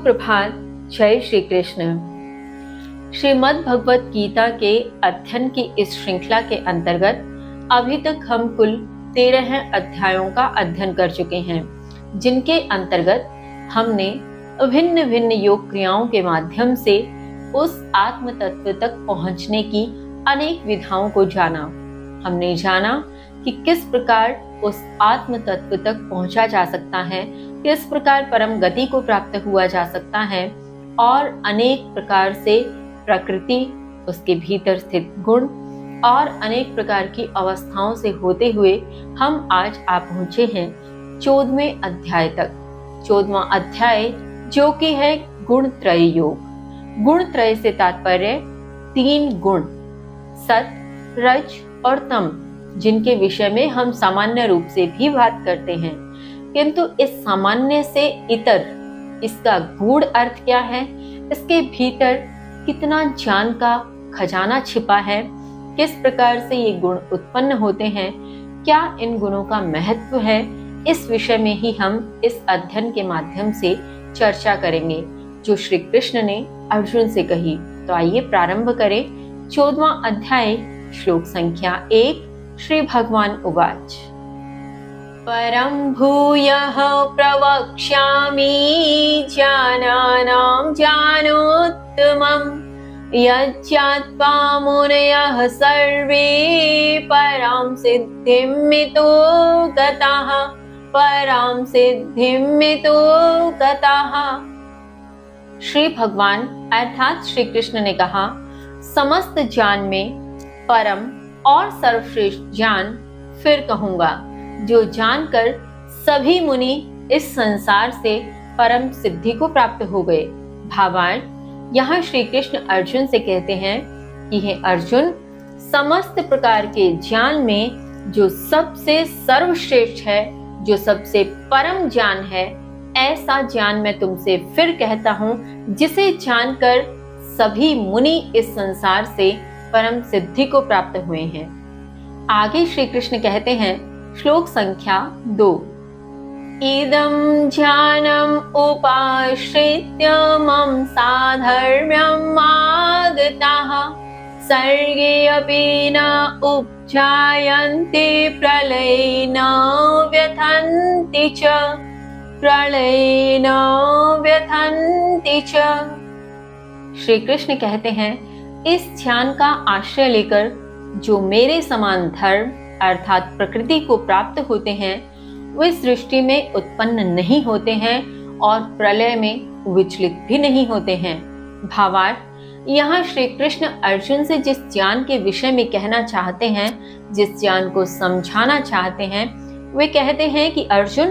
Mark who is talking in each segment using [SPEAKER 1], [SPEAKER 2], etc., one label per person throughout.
[SPEAKER 1] सुप्रभात। जय श्री कृष्ण। श्रीमद् भगवत गीता के अध्ययन की इस श्रृंखला के अंतर्गत अभी तक हम कुल 13 अध्यायों का अध्ययन कर चुके हैं, जिनके अंतर्गत हमने भिन्न भिन्न योग क्रियाओं के माध्यम से उस आत्म तत्व तक पहुंचने की अनेक विधाओं को जाना। हमने जाना कि किस प्रकार उस आत्म तत्व तक पहुंचा जा सकता है, किस प्रकार परम गति को प्राप्त हुआ जा सकता है, और अनेक प्रकार से प्रकृति, उसके भीतर स्थित गुण और अनेक प्रकार की अवस्थाओं से होते हुए हम आज आ पहुंचे हैं 14वें अध्याय तक। 14वां अध्याय जो कि है गुण त्रय योग। गुण त्रय से तात्पर्य 3 गुण, सत, रज और तम, जिनके विषय में हम सामान्य रूप से भी बात करते हैं, किंतु इस सामान्य से इतर इसका गूढ़ अर्थ क्या है, इसके भीतर कितना ज्ञान का खजाना छिपा है, किस प्रकार से ये गुण उत्पन्न होते हैं, क्या इन गुणों का महत्व है, इस विषय में ही हम इस अध्ययन के माध्यम से चर्चा करेंगे, जो श्री कृष्ण ने अर्जुन से कही। तो आइए प्रारंभ करें। 14वां अध्याय, श्लोक संख्या 1। श्री भगवान उवाच। परं भूयः प्रवक्ष्यामि ज्ञानानां ज्ञानोत्तमं यज्ञात्वा मुनयः सर्वे परां सिद्धिमितो गताः, परां सिद्धिमितो गताः। श्री भगवान अर्थात श्री कृष्ण ने कहा, समस्त ज्ञान में परम और सर्वश्रेष्ठ ज्ञान फिर कहूंगा, जो जानकर सभी मुनि इस संसार से परम सिद्धि को प्राप्त हो गए। भावार्थ, यहाँ श्री कृष्ण अर्जुन से कहते हैं कि हे अर्जुन, समस्त प्रकार के ज्ञान में जो सबसे सर्वश्रेष्ठ है, जो सबसे परम ज्ञान है, ऐसा ज्ञान मैं तुमसे फिर कहता हूँ, जिसे जानकर सभी मुनि इस संसार से परम सिद्धि को प्राप्त हुए हैं। आगे श्री कृष्ण कहते हैं, श्लोक संख्या 2। इदं ज्ञानम् उपाश्रित्य मम साधर्म्यम् आगताः सर्गे अपि न उपजायन्ते प्रलये न व्यथन्ति च, प्रलये न व्यथन्ति च। श्री कृष्ण कहते हैं, इस ज्ञान का आश्रय लेकर जो मेरे समान धर्म अर्थात प्रकृति को प्राप्त होते हैं, वे सृष्टि में उत्पन्न नहीं होते हैं और प्रलय में विचलित भी नहीं होते हैं। भावार्थ, यहाँ श्री कृष्ण अर्जुन से जिस ज्ञान के विषय में कहना चाहते हैं, जिस ज्ञान को समझाना चाहते हैं, वे कहते हैं कि अर्जुन,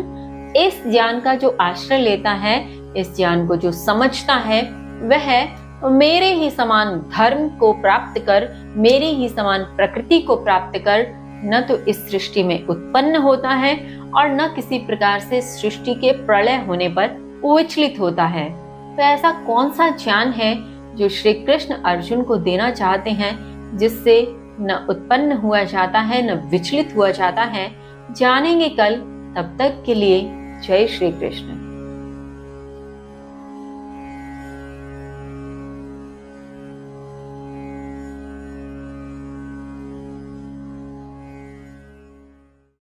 [SPEAKER 1] इस ज्ञान का जो आश्रय लेता है, इस ज्ञान को जो समझता है, वह मेरे ही समान धर्म को प्राप्त कर, मेरी ही समान प्रकृति को प्राप्त कर, न तो इस सृष्टि में उत्पन्न होता है और न किसी प्रकार से सृष्टि के प्रलय होने पर विचलित होता है। तो ऐसा कौन सा ज्ञान है जो श्री कृष्ण अर्जुन को देना चाहते हैं, जिससे न उत्पन्न हुआ जाता है, न विचलित हुआ जाता है? जानेंगे कल। तब तक के लिए जय श्री कृष्ण।